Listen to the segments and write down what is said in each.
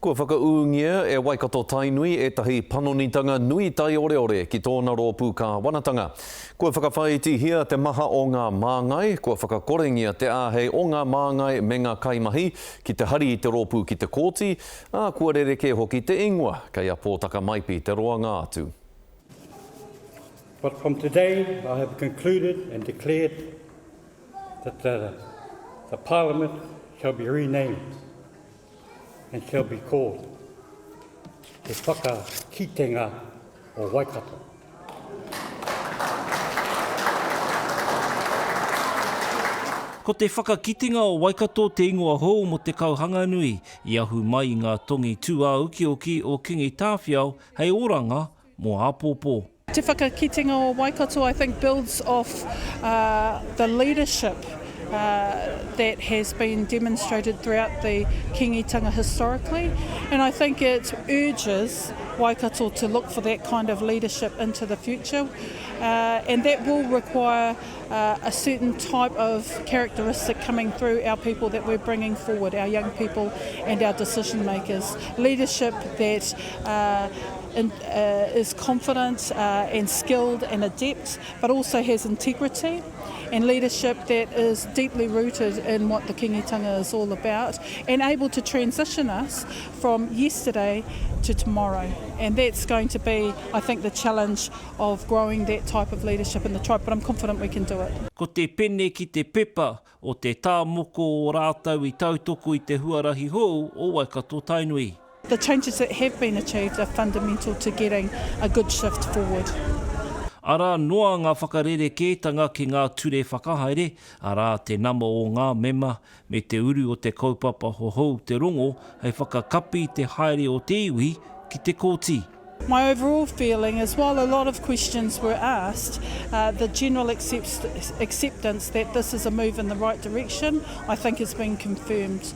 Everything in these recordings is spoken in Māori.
Kua whakaungia e Waikato Tainui e tahi panonitanga nui tai ore ki tōna rōpū ka wanatanga. Kua whakawhaitihia te maha o ngā māngai, kua whakakorengia te āhei o ngā māngai me ngā kaimahi ki te hari i te rōpū ki te kōti, kua rereke hoki te ingoa, kei a pōtaka maipi te roa ngā atu. But from today I have concluded and declared that the Parliament shall be renamed and shall be called Te Whakakitenga o Waikato. Ko te whakakitenga o Waikato te ingoa hou mo te kauhanga nui, i ahu mai ngā tongi tūā ukioki o Kingi Tāwhiao, hei oranga mō Apōpō. Te whakakitenga o Waikato, I think, builds off the leadership that has been demonstrated throughout the kingitanga historically, and I think it urges Waikato to look for that kind of leadership into the future, and that will require a certain type of characteristic coming through our people that we're bringing forward, our young people and our decision makers. Leadership that is confident and skilled and adept, but also has integrity, and leadership that is deeply rooted in what the kingitanga is all about, and able to transition us from yesterday to tomorrow. And that's going to be, I think, the challenge of growing that type of leadership in the tribe, but I'm confident we can do it. Ko te pene ki te pepa o te tāmoko o rātau i tautoko i te huarahi hou o Waikato Tainui. The changes that have been achieved are fundamental to getting a good shift forward. Ara noa ngā whakarereke ki ngā ture whakahaere, ara te nama o ngā mema me te uru o te kaupapa hohou te rongo, hei whakakapi te haere o te iwi ki te kōti. My overall feeling is, while a lot of questions were asked, the general acceptance that this is a move in the right direction, I think has been confirmed.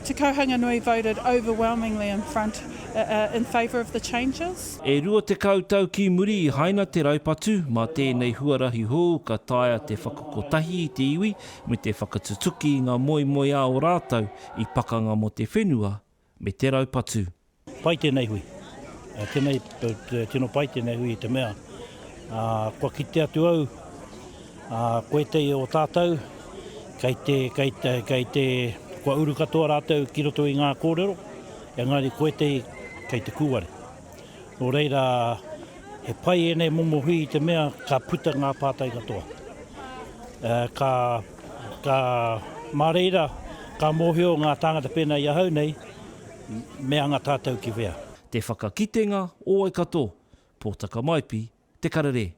Te Kauhanganui voted overwhelmingly in favour of the changes. E rua te kautau ki muri I haina te raupatu, mā tēnei huarahi hou ka taia te whakakotahi I te iwi, me te whakatutuki I ngā moe a o rātau I pakanga mo te whenua me te raupatu. Pai tēnei hui. Tino pai tēnei hui I te mea. Kua ki te atu au, koe te o tātou, kei te kua uru katoa rātou ki roto I ngā kōrero, engari koe te kei te kūware. Nō reira, he pai enei momo hui I te mea, ka puta ngā pātai katoa. Ka mā reira, ka mōhio ngā tāngata pēnei I ahau nei, mea ngā tātou ki wea. Te whakakitenga o Waikato, pōtaka maipi, te karere.